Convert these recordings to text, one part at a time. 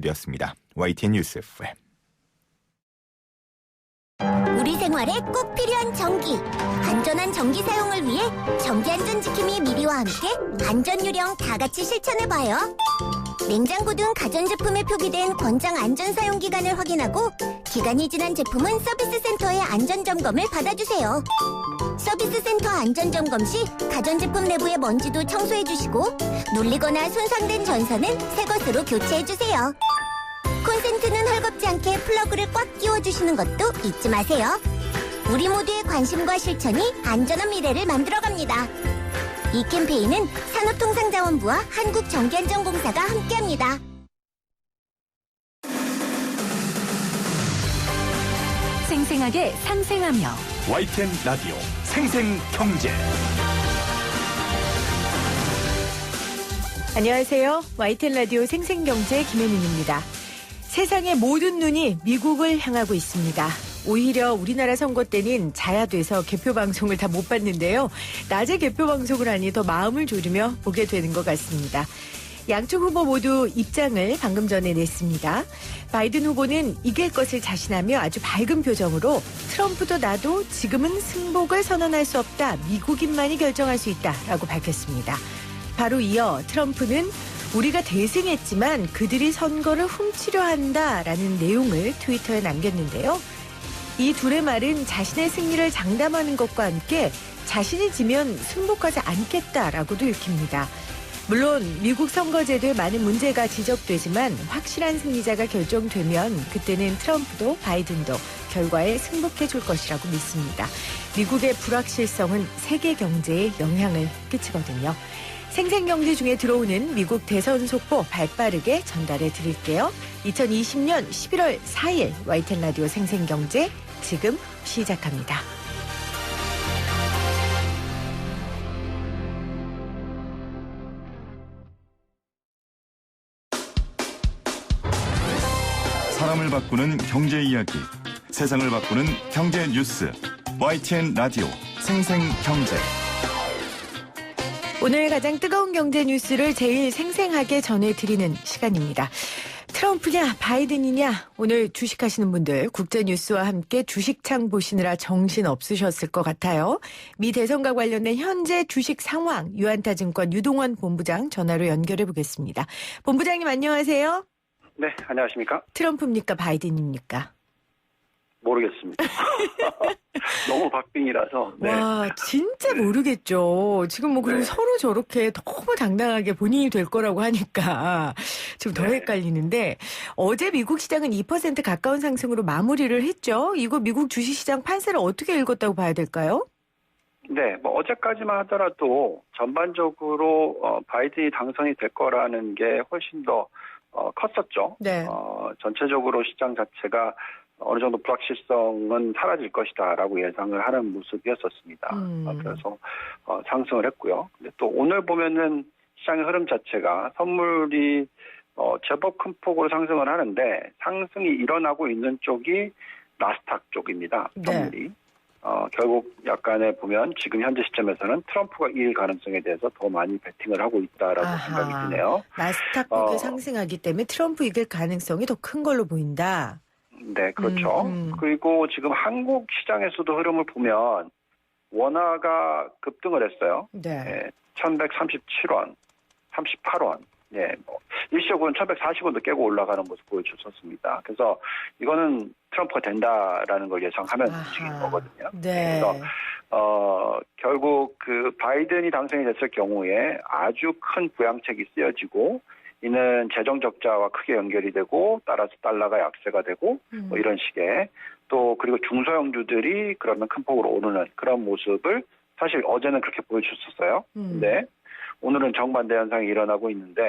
모습이었습니다. YTN 뉴스 FM. 우리 생활에 꼭 필요한 전기. 안전한 전기 사용을 위해 전기안전지킴이 미리와 함께 안전유령 다 같이 실천해봐요. 냉장고 등 가전제품에 표기된 권장 안전사용기간을 확인하고 기간이 지난 제품은 서비스센터의 안전점검을 받아주세요. 서비스센터 안전점검 시 가전제품 내부의 먼지도 청소해주시고 눌리거나 손상된 전선은 새 것으로 교체해주세요. 콘센트는 헐겁지 않게 플러그를 꽉 끼워주시는 것도 잊지 마세요. 우리 모두의 관심과 실천이 안전한 미래를 만들어갑니다. 이 캠페인은 산업통상자원부와 한국전기안전공사가 함께합니다. 생생하게 상생하며 YTN 라디오 생생경제. 안녕하세요. YTN 라디오 생생경제 김혜민입니다. 세상의 모든 눈이 미국을 향하고 있습니다. 오히려 우리나라 선거 때는 자야돼서 개표방송을 다 못 봤는데요. 낮에 개표방송을 하니 더 마음을 졸이며 보게 되는 것 같습니다. 양쪽 후보 모두 입장을 방금 전에 냈습니다. 바이든 후보는 이길 것을 자신하며 아주 밝은 표정으로 트럼프도 나도 지금은 승복을 선언할 수 없다. 미국인만이 결정할 수 있다라고 밝혔습니다. 바로 이어 트럼프는 우리가 대승했지만 그들이 선거를 훔치려 한다라는 내용을 트위터에 남겼는데요. 이 둘의 말은 자신의 승리를 장담하는 것과 함께 자신이 지면 승복하지 않겠다라고도 읽힙니다. 물론 미국 선거제도에 많은 문제가 지적되지만 확실한 승리자가 결정되면 그때는 트럼프도 바이든도 결과에 승복해 줄 것이라고 믿습니다. 미국의 불확실성은 세계 경제에 영향을 끼치거든요. 생생경제 중에 들어오는 미국 대선 속보 발빠르게 전달해 드릴게요. 2020년 11월 4일 YTN 라디오 생생경제 지금 시작합니다. 사람을 바꾸는 경제 이야기, 세상을 바꾸는 경제 뉴스. YTN 라디오 생생경제. 오늘 가장 뜨거운 경제 뉴스를 제일 생생하게 전해드리는 시간입니다. 트럼프냐 바이든이냐, 오늘 주식하시는 분들 국제뉴스와 함께 주식창 보시느라 정신 없으셨을 것 같아요. 미 대선과 관련된 현재 주식 상황 유한타증권 유동원 본부장 전화로 연결해 보겠습니다. 본부장님 안녕하세요. 네, 안녕하십니까? 트럼프입니까 바이든입니까? 모르겠습니다. 너무 박빙이라서. 네. 와, 진짜 모르겠죠. 지금 뭐 그리고 네. 서로 저렇게 너무 당당하게 본인이 될 거라고 하니까 지금 더 네. 헷갈리는데, 어제 미국 시장은 2% 가까운 상승으로 마무리를 했죠. 이거 미국 주식시장 판세를 어떻게 읽었다고 봐야 될까요? 네, 뭐 어제까지만 하더라도 전반적으로 바이든이 당선이 될 거라는 게 훨씬 더 컸었죠. 네. 전체적으로 시장 자체가 어느 정도 불확실성은 사라질 것이다라고 예상을 하는 모습이었었습니다. 그래서 상승을 했고요. 근데 또 오늘 보면은 시장의 흐름 자체가 선물이 제법 큰 폭으로 상승을 하는데, 상승이 일어나고 있는 쪽이 나스닥 쪽입니다. 선물이. 네. 결국 약간의 보면 지금 현재 시점에서는 트럼프가 이길 가능성에 대해서 더 많이 베팅을 하고 있다라고 생각이 드네요. 나스닥국이 상승하기 때문에 트럼프 이길 가능성이 더 큰 걸로 보인다. 네, 그렇죠. 그리고 지금 한국 시장에서도 흐름을 보면 원화가 급등을 했어요. 네. 네, 1137원, 38원. 네, 일시적으로는 1140원도 깨고 올라가는 모습 보여줬었습니다. 그래서 이거는 트럼프가 된다라는 걸 예상하면 움직이는 거거든요. 네. 그래서 결국 그 바이든이 당선이 됐을 경우에 아주 큰 부양책이 쓰여지고, 이는 재정 적자와 크게 연결이 되고 따라서 달러가 약세가 되고 뭐 이런 식의, 또 그리고 중소형주들이 그러면 큰 폭으로 오르는 그런 모습을 사실 어제는 그렇게 보여줬었어요. 근데 오늘은 정반대 현상이 일어나고 있는데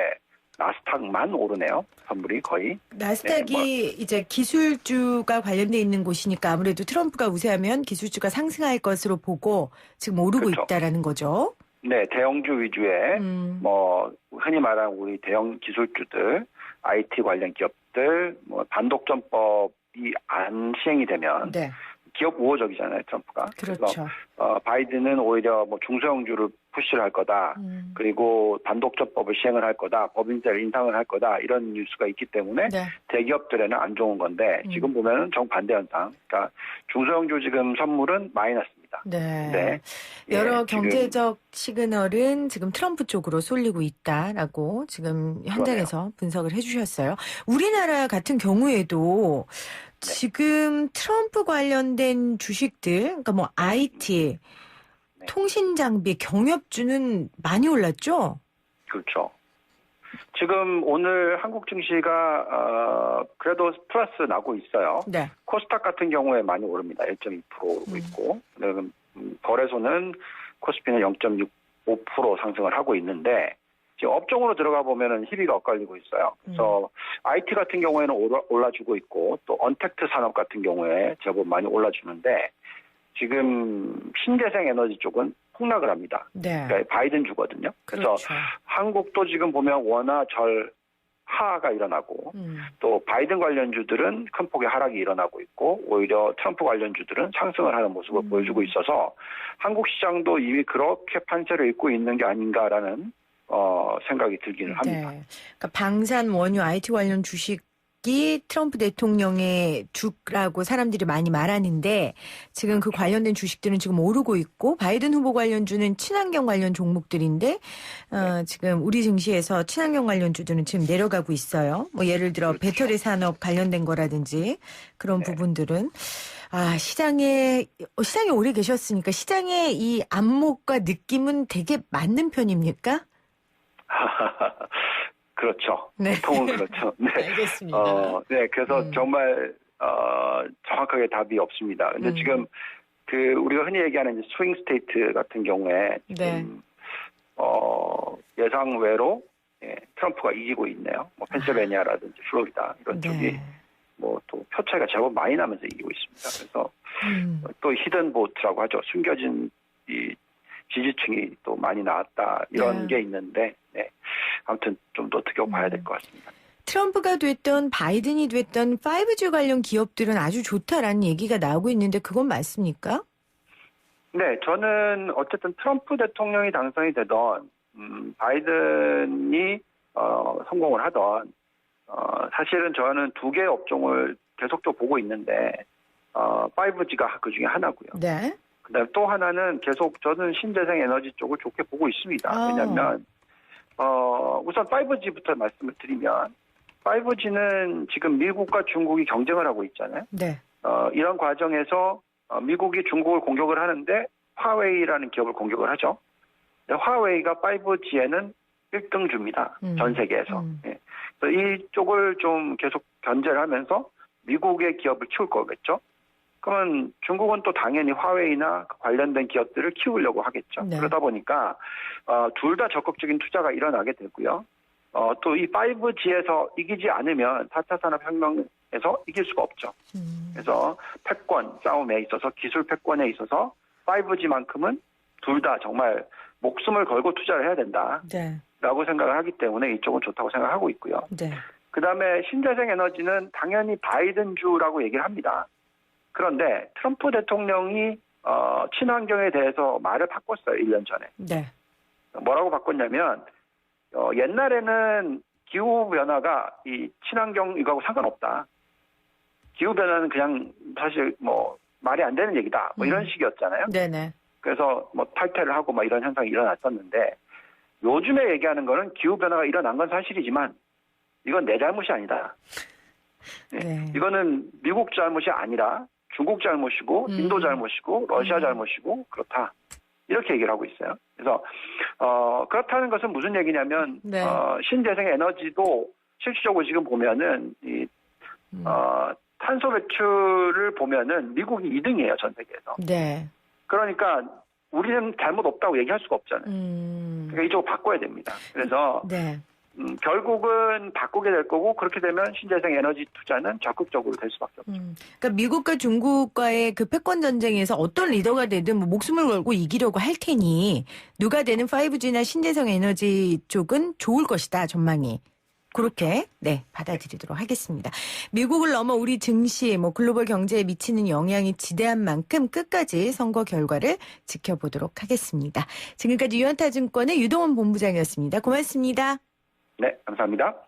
나스닥만 오르네요. 선물이 거의. 나스닥이 이제 기술주가 관련돼 있는 곳이니까 아무래도 트럼프가 우세하면 기술주가 상승할 것으로 보고 지금 오르고 그렇죠. 있다라는 거죠. 네, 대형주 위주의 뭐 흔히 말하는 우리 대형 기술주들, IT 관련 기업들, 뭐 반독점법이 안 시행이 되면 네. 기업 우호적이잖아요, 트럼프가. 그렇죠. 그래서 바이든은 오히려 뭐 중소형주를 푸시를 할 거다. 그리고 단독점법을 시행을 할 거다. 법인세를 인상을 할 거다. 이런 뉴스가 있기 때문에 네. 대기업들에는 안 좋은 건데 지금 보면은 정반대 현상. 그러니까 중소형주 지금 선물은 마이너스입니다. 네. 네. 여러 예, 지금 경제적 시그널은 지금 트럼프 쪽으로 쏠리고 있다라고 지금 현장에서 분석을 해주셨어요. 우리나라 같은 경우에도 지금 트럼프 관련된 주식들, 그러니까 뭐 IT, 네. 통신 장비, 경협주는 많이 올랐죠? 그렇죠. 지금 오늘 한국 증시가 그래도 플러스 나고 있어요. 네. 코스닥 같은 경우에 많이 오릅니다. 1.2% 오르고 있고 거래소는 코스피는 0.65% 상승을 하고 있는데 지금 업종으로 들어가 보면은 희비가 엇갈리고 있어요. 그래서 IT 같은 경우에는 올라주고 있고 또 언택트 산업 같은 경우에 제법 많이 올라주는데 지금 신재생 에너지 쪽은 폭락을 합니다. 네. 그러니까 바이든 주거든요. 그래서 그렇죠. 한국도 지금 보면 원화 절 하가 일어나고 또 바이든 관련주들은 큰 폭의 하락이 일어나고 있고 오히려 트럼프 관련주들은 상승을 하는 모습을 보여주고 있어서 한국 시장도 이미 그렇게 판세를 읽고 있는 게 아닌가라는 생각이 들기는 합니다. 네. 그러니까 방산, 원유, IT 관련 주식이 트럼프 대통령의 주라고 사람들이 많이 말하는데 지금 그 관련된 주식들은 지금 오르고 있고 바이든 후보 관련주는 친환경 관련 종목들인데 지금 우리 증시에서 친환경 관련주들은 지금 내려가고 있어요. 뭐 예를 들어 그렇죠. 배터리 산업 관련된 거라든지 그런 네. 부분들은 시장에 오래 계셨으니까 시장의 이 안목과 느낌은 되게 맞는 편입니까? 그렇죠. 네. 보통은 그렇죠. 네. 알겠습니다. 네, 그래서 정말 정확하게 답이 없습니다. 근데 지금 우리가 흔히 얘기하는 이제 스윙 스테이트 같은 경우에 지금 예상 외로 트럼프가 이기고 있네요. 뭐 펜실베니아라든지 플로리다 이런 쪽이 뭐 또 표 차이가 제법 많이 나면서 이기고 있습니다. 그래서 또 히든 보트라고 하죠. 숨겨진 이 지지층이 또 많이 나왔다 이런 게 있는데 아무튼 좀 더 두고봐야 될 것 같습니다. 트럼프가 됐던 바이든이 됐던 5G 관련 기업들은 아주 좋다라는 얘기가 나오고 있는데 그건 맞습니까? 네, 저는 어쨌든 트럼프 대통령이 당선이 되던 바이든이 성공을 하던 사실은 저는 두 개의 업종을 계속적으로 보고 있는데 5G가 그 중에 하나고요. 네. 그다음에 또 하나는 계속 저는 신재생 에너지 쪽을 좋게 보고 있습니다. 왜냐하면 우선 5G부터 말씀을 드리면 5G는 지금 미국과 중국이 경쟁을 하고 있잖아요. 네. 이런 과정에서 미국이 중국을 공격을 하는데 화웨이라는 기업을 공격을 하죠. 화웨이가 5G에는 1등주입니다. 전 세계에서. 예. 그래서 이쪽을 좀 계속 견제를 하면서 미국의 기업을 키울 거겠죠. 그러면 중국은 또 당연히 화웨이나 관련된 기업들을 키우려고 하겠죠. 네. 그러다 보니까 둘 다 적극적인 투자가 일어나게 되고요. 또 이 5G에서 이기지 않으면 4차 산업혁명에서 이길 수가 없죠. 그래서 패권 싸움에 있어서 기술 패권에 있어서 5G만큼은 둘 다 정말 목숨을 걸고 투자를 해야 된다라고 생각을 하기 때문에 이쪽은 좋다고 생각하고 있고요. 네. 그다음에 신재생 에너지는 당연히 바이든주라고 얘기를 합니다. 그런데 트럼프 대통령이 친환경에 대해서 말을 바꿨어요. 1년 전에. 네. 뭐라고 바꿨냐면 옛날에는 기후변화가 이 친환경 이거하고 상관없다. 기후변화는 그냥 사실 뭐 말이 안 되는 얘기다. 뭐 이런 식이었잖아요. 네네. 그래서 뭐 탈퇴를 하고 막 이런 현상이 일어났었는데 요즘에 얘기하는 거는 기후변화가 일어난 건 사실이지만 이건 내 잘못이 아니다. 네. 이거는 미국 잘못이 아니라 중국 잘못이고 인도 잘못이고 러시아 잘못이고 그렇다. 이렇게 얘기를 하고 있어요. 그래서 그렇다는 것은 무슨 얘기냐면 네. 신재생 에너지도 실질적으로 지금 보면은 이 탄소 배출을 보면은 미국이 2등이에요. 전 세계에서. 네. 그러니까 우리는 잘못 없다고 얘기할 수가 없잖아요. 그러니까 이쪽을 바꿔야 됩니다. 그래서 네. 결국은 바꾸게 될 거고 그렇게 되면 신재생 에너지 투자는 적극적으로 될 수밖에 없죠. 그러니까 미국과 중국과의 그 패권 전쟁에서 어떤 리더가 되든 뭐 목숨을 걸고 이기려고 할 테니 누가 되는 5G나 신재생 에너지 쪽은 좋을 것이다 전망이. 그렇게 네 받아들이도록 하겠습니다. 미국을 넘어 우리 증시, 글로벌 경제에 미치는 영향이 지대한 만큼 끝까지 선거 결과를 지켜보도록 하겠습니다. 지금까지 유한타증권의 유동원 본부장이었습니다. 고맙습니다. 네, 감사합니다.